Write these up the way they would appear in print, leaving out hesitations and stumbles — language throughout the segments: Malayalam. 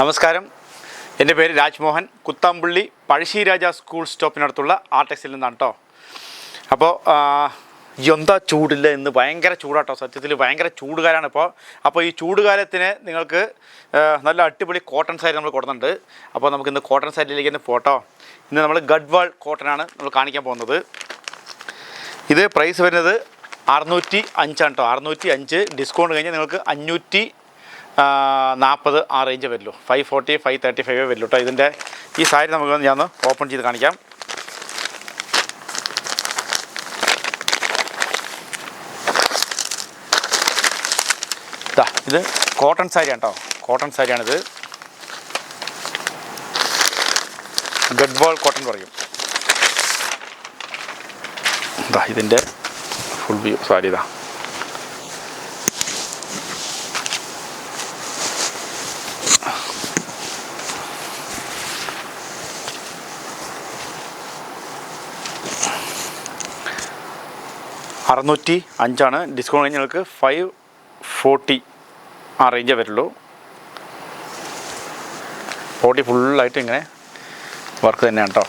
നമസ്കാരം, എൻ്റെ പേര് രാജ്മോഹൻ. കുത്താമ്പുള്ളി പഴശ്ശിരാജ സ്കൂൾ സ്റ്റോപ്പിനടുത്തുള്ള ആർടെക്സിൽ നിന്നാണ് കേട്ടോ. അപ്പോൾ എന്താ ചൂടില്ല, ഇന്ന് ഭയങ്കര ചൂടാട്ടോ. സത്യത്തിൽ ഭയങ്കര ചൂടുകാലാണ് അപ്പോൾ ഈ ചൂടുകാലത്തിന് നിങ്ങൾക്ക് നല്ല അടിപൊളി കോട്ടൺ സാരി നമ്മൾ കൊടുക്കുന്നുണ്ട്. അപ്പോൾ നമുക്കിന്ന് കോട്ടൺ സാരിയിലേക്ക് തന്നെ പോട്ടോ. ഇന്ന് നമ്മൾ ഗഡ്വാൾ കോട്ടനാണ് നമ്മൾ കാണിക്കാൻ പോകുന്നത്. ഇത് പ്രൈസ് വരുന്നത് 605 കേട്ടോ. 605. ഡിസ്കൗണ്ട് കഴിഞ്ഞാൽ നിങ്ങൾക്ക് 540 ആ റേഞ്ച് വരുള്ളൂ. 540, 535 വരുള്ളൂ കേട്ടോ. ഇതിൻ്റെ ഈ സാരി നമുക്ക് ഞാൻ ഓപ്പൺ ചെയ്ത് കാണിക്കാം. ഇത് കോട്ടൺ സാരിയാണ് കേട്ടോ. കോട്ടൺ സാരിയാണിത്. ഗഡ്വാൾ കോട്ടൺ പറയും. ഇതിൻ്റെ ഫുൾ വ്യൂ സാരി ഇതാ. $605. ഡിസ്കൗണ്ട് കഴിഞ്ഞ് നിങ്ങൾക്ക് 540 ആ റേഞ്ചേ വരുള്ളൂ. 40 ഫുള്ളായിട്ട് ഇങ്ങനെ വർക്ക് തന്നെയാണ് കേട്ടോ.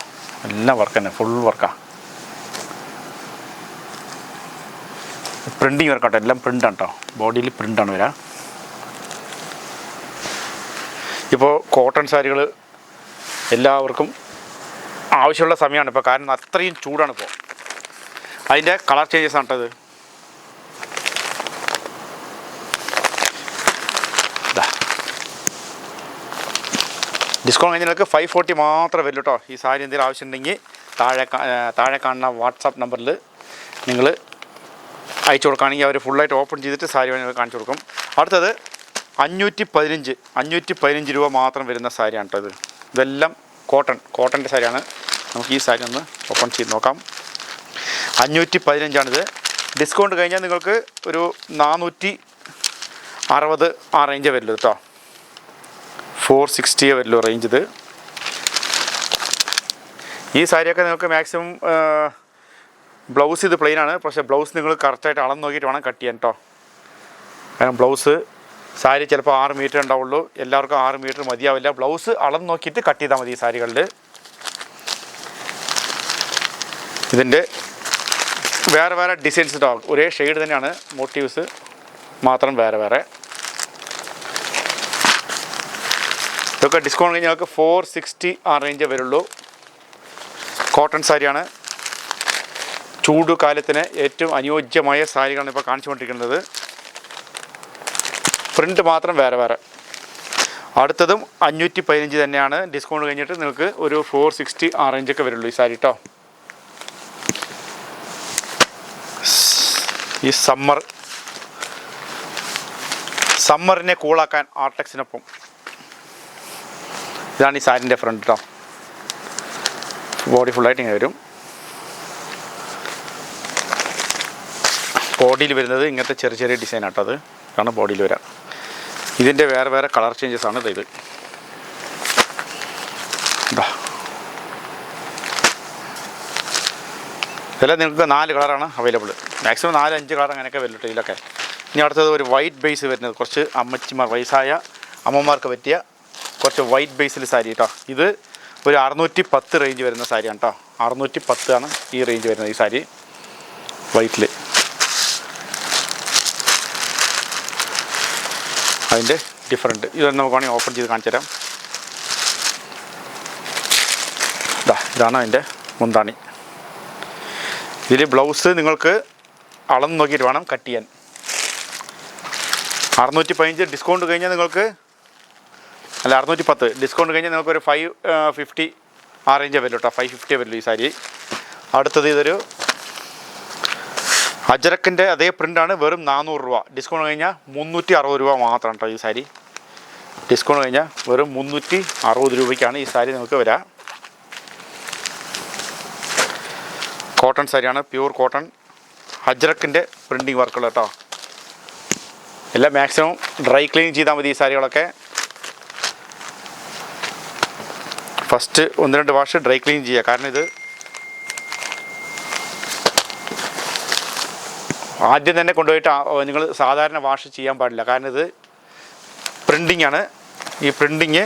എല്ലാം വർക്ക് തന്നെ, ഫുൾ വർക്കാണ്. പ്രിൻറ്റിങ് വർക്കാട്ടോ, എല്ലാം പ്രിൻ്റാണ് കേട്ടോ. ബോഡിയിൽ പ്രിൻ്റാണ് വരിക. ഇപ്പോൾ കോട്ടൺ സാരികൾ എല്ലാവർക്കും ആവശ്യമുള്ള സമയമാണ് ഇപ്പോൾ. കാരണം അത്രയും ചൂടാണ് ഇപ്പോൾ. അതിൻ്റെ കളർ ചേഞ്ചസ് ആണ് കേട്ടോ. ഡിസ്കൗണ്ട് കഴിഞ്ഞാൽ നിങ്ങൾക്ക് 540 മാത്രമേ വരില്ല കേട്ടോ. ഈ സാരി എന്തെങ്കിലും ആവശ്യമുണ്ടെങ്കിൽ താഴെ കാണുന്ന വാട്സാപ്പ് നമ്പറിൽ നിങ്ങൾ അയച്ചു കൊടുക്കുകയാണെങ്കിൽ അവർ ഫുള്ളായിട്ട് ഓപ്പൺ ചെയ്തിട്ട് സാരി വേണമെങ്കിൽ കാണിച്ചു കൊടുക്കും. അടുത്തത് 515 രൂപ മാത്രം വരുന്ന സാരിയാണ് കേട്ടോ. ഇതെല്ലാം കോട്ടൻ്റെ സാരിയാണ്. നമുക്ക് ഈ സാരി ഒന്ന് ഓപ്പൺ ചെയ്ത് നോക്കാം. 515 ഡിസ്കൗണ്ട് കഴിഞ്ഞാൽ നിങ്ങൾക്ക് ഒരു 460 ആ റേഞ്ചേ വരുള്ളൂ കേട്ടോ. 460 വരുള്ളൂ റേഞ്ച്. ഇത് ഈ സാരിയൊക്കെ നിങ്ങൾക്ക് മാക്സിമം ബ്ലൗസ് ഇത് പ്ലെയിനാണ്. പക്ഷേ ബ്ലൗസ് നിങ്ങൾ കറക്റ്റായിട്ട് അളന്ന് നോക്കിയിട്ട് വേണം കട്ട് ചെയ്യാൻ കേട്ടോ. കാരണം ബ്ലൗസ് സാരി ചിലപ്പോൾ 6 മീറ്റർ ഉണ്ടാവുള്ളൂ. എല്ലാവർക്കും 6 മീറ്റർ മതിയാവില്ല. ബ്ലൗസ് അളന്ന് നോക്കിയിട്ട് കട്ട് ചെയ്താൽ മതി ഈ സാരികളിൽ. ഇതിൻ്റെ വേറെ ഡിസൈൻസ് കേട്ടോ. ഒരേ ഷെയ്ഡ് തന്നെയാണ്, മോട്ടീവ്സ് മാത്രം വേറെ. ഇതൊക്കെ ഡിസ്കൗണ്ട് കഴിഞ്ഞാൽ ഞങ്ങൾക്ക് 460 ആ റേഞ്ചേ വരുള്ളൂ. കോട്ടൺ സാരിയാണ്. ചൂട് കാലത്തിന് ഏറ്റവും അനുയോജ്യമായ സാരികളാണ് ഇപ്പോൾ കാണിച്ചുകൊണ്ടിരിക്കുന്നത്. പ്രിൻ്റ് മാത്രം വേറെ. അടുത്തതും 515 തന്നെയാണ്. ഡിസ്കൗണ്ട് കഴിഞ്ഞിട്ട് നിങ്ങൾക്ക് ഒരു 460 ആ റേഞ്ചൊക്കെ വരുള്ളൂ ഈ സാരി കേട്ടോ. ഈ സമ്മറിനെ കൂളാക്കാൻ ആർടെക്സിനൊപ്പം ഇതാണ് ഈ സാരിൻ്റെ ഫ്രണ്ട് കേട്ടോ. ബോഡി ഫുള്ളായിട്ട് ഇങ്ങനെ വരും. ബോഡിയിൽ വരുന്നത് ഇങ്ങനത്തെ ചെറിയ ഡിസൈൻ ആട്ടോ. അത് ആണ് ബോഡിയിൽ വരാം. ഇതിൻ്റെ വേറെ കളർ ചേഞ്ചസ് ആണ് ഇത്. ഇതെല്ലാം നിങ്ങൾക്ക് 4 കളറാണ് അവൈലബിൾ. മാക്സിമം 4-5 കളർ അങ്ങനെയൊക്കെ വരും ഇതിലൊക്കെ. ഇനി അടുത്തത് ഒരു വൈറ്റ് ബേസ് വരുന്നത്, കുറച്ച് അമ്മച്ചിമാർ വയസ്സായ അമ്മമാർക്ക് പറ്റിയ കുറച്ച് വൈറ്റ് ബേസിൽ സാരി കേട്ടോ. ഇത് ഒരു 610 റേഞ്ച് വരുന്ന സാരിയാണ് കേട്ടോ. 610 ആണ് ഈ റേഞ്ച് വരുന്നത് ഈ സാരി വൈറ്റിൽ. അതിൻ്റെ ഡിഫറൻറ്റ് ഇത് നമുക്ക് വേണമെങ്കിൽ ഓപ്പൺ ചെയ്ത് കാണിച്ചു തരാം. ഇതാണ് അതിൻ്റെ മുന്താണി. ഇതിൽ ബ്ലൗസ് നിങ്ങൾക്ക് അളന്ന് നോക്കിയിട്ട് വേണം കട്ട് ചെയ്യാൻ. 615 ഡിസ്കൗണ്ട് കഴിഞ്ഞാൽ നിങ്ങൾക്ക് 610 ഡിസ്കൗണ്ട് കഴിഞ്ഞാൽ നിങ്ങൾക്ക് ഒരു 550 ആ റേഞ്ചേ വരുള്ളൂ കേട്ടോ. 550 വരുള്ളൂ ഈ സാരി. അടുത്തത് ഇതൊരു അജരക്കിൻ്റെ അതേ പ്രിൻ്റാണ്. വെറും 400 രൂപ. ഡിസ്കൗണ്ട് കഴിഞ്ഞാൽ 360 രൂപ മാത്രമാണ് കേട്ടോ ഈ സാരി. ഡിസ്കൗണ്ട് കഴിഞ്ഞാൽ വെറും 360 രൂപയ്ക്കാണ് ഈ സാരി നമുക്ക് വരിക. കോട്ടൺ സാരിയാണ്, പ്യൂർ കോട്ടൺ. അജ്രക്കിൻ്റെ പ്രിൻറ്റിങ് വർക്കുകൾ കേട്ടോ. എല്ലാം മാക്സിമം ഡ്രൈ ക്ലീൻ ചെയ്താൽ മതി ഈ സാരികളൊക്കെ. ഫസ്റ്റ് 1-2 വാഷ് ഡ്രൈ ക്ലീൻ ചെയ്യുക. കാരണം ഇത് ആദ്യം തന്നെ കൊണ്ടുപോയിട്ട് നിങ്ങൾ സാധാരണ വാഷ് ചെയ്യാൻ പാടില്ല. കാരണം ഇത് പ്രിൻറ്റിങ് ആണ്. ഈ പ്രിൻറ്റിങ്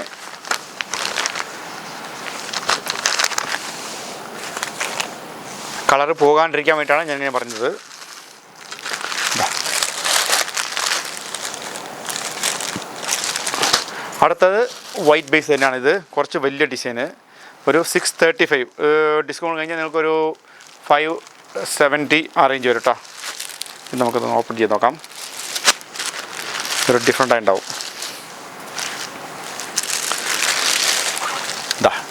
കളറ് പോകാണ്ടിരിക്കാൻ വേണ്ടിയിട്ടാണ് ഞാനിങ്ങനെ പറഞ്ഞത്. അടുത്തത് വൈറ്റ് ബേസ് തന്നെയാണ്. ഇത് കുറച്ച് വലിയ ഡിസൈന്, ഒരു 635 ഡിസ്കൗണ്ട് കഴിഞ്ഞാൽ നിങ്ങൾക്കൊരു 570 ആ റേഞ്ച് വരും കേട്ടോ. ഇത് നമുക്കൊന്ന് ഓപ്പൺ ചെയ്ത് നോക്കാം. ഒരു ഡിഫറെൻ്റായി ഉണ്ടാവും.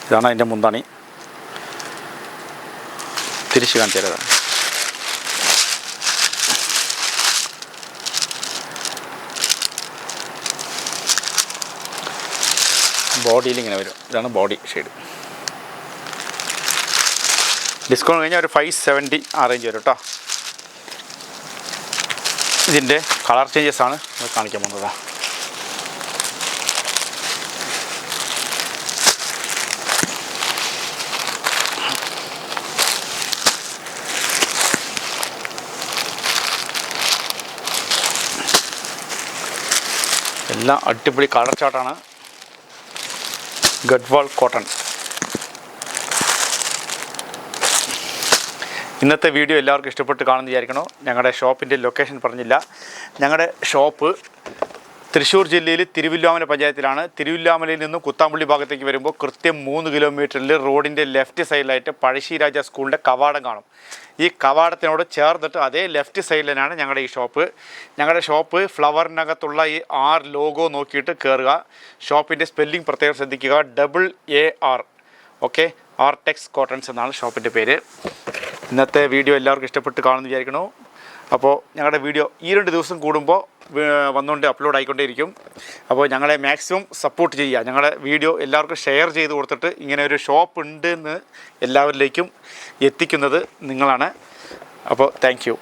ഇതാണ് അതിൻ്റെ മുന്താണി. തിരിച്ച് കാണിച്ചു തരാം. ബോഡിയിൽ ഇങ്ങനെ വരും. ഇതാണ് ബോഡി ഷെയ്ഡ്. ഡിസ്കൗണ്ട് കഴിഞ്ഞാൽ ഒരു 570 ആ റേഞ്ച് വരും കേട്ടോ. ഇതിൻ്റെ കളർ ചേഞ്ചസ് ആണ് കാണിക്കാൻ പോകുന്നത്. എല്ലാം അടിപൊളി കളർ ചാർട്ടാണ്. ഗഡ്വാൾ കോട്ടൺ. ഇന്നത്തെ വീഡിയോ എല്ലാവർക്കും ഇഷ്ടപ്പെട്ട് കാണുമെന്ന് വിചാരിക്കണോ. ഞങ്ങളുടെ ഷോപ്പിൻ്റെ ലൊക്കേഷൻ പറഞ്ഞില്ല. ഞങ്ങളുടെ ഷോപ്പ് തൃശ്ശൂർ ജില്ലയിൽ തിരുവില്ലാമല പഞ്ചായത്തിലാണ്. തിരുവില്ലാമലയിൽ നിന്നും കുത്താമ്പുള്ളി ഭാഗത്തേക്ക് വരുമ്പോൾ കൃത്യം 3 കിലോമീറ്ററിൽ റോഡിൻ്റെ ലെഫ്റ്റ് സൈഡിലായിട്ട് പഴശ്ശിരാജ സ്കൂളിൻ്റെ കവാടം കാണും. ഈ കവാടത്തിനോട് ചേർന്നിട്ട് അതേ ലെഫ്റ്റ് സൈഡിലാണ് ഞങ്ങളുടെ ഈ ഷോപ്പ്. ഞങ്ങളുടെ ഷോപ്പ് ഫ്ലവറിനകത്തുള്ള ഈ ലോഗോ നോക്കിയിട്ട് കയറുക. ഷോപ്പിൻ്റെ സ്പെല്ലിംഗ് പ്രത്യേകം ശ്രദ്ധിക്കുക. AAR. ഓക്കെ, ആർടെക്സ് കോട്ടൺസ് എന്നാണ് ഷോപ്പിൻ്റെ പേര്. ഇന്നത്തെ വീഡിയോ എല്ലാവർക്കും ഇഷ്ടപ്പെട്ട് കാണുമെന്ന് വിചാരിക്കണു. അപ്പോൾ ഞങ്ങളുടെ വീഡിയോ ഈ 2 ദിവസം കൂടുമ്പോൾ വന്നുകൊണ്ട് അപ്ലോഡ് ആയിക്കൊണ്ടേയിരിക്കും. അപ്പോൾ ഞങ്ങളെ മാക്സിമം സപ്പോർട്ട് ചെയ്യുക. ഞങ്ങളുടെ വീഡിയോ എല്ലാവർക്കും ഷെയർ ചെയ്ത് കൊടുത്തിട്ട് ഇങ്ങനെ ഒരു ഷോപ്പ് ഉണ്ട് എന്ന് എല്ലാവരിലേക്കും എത്തിക്കുന്നത് നിങ്ങളാണ്. അപ്പോൾ താങ്ക് യു.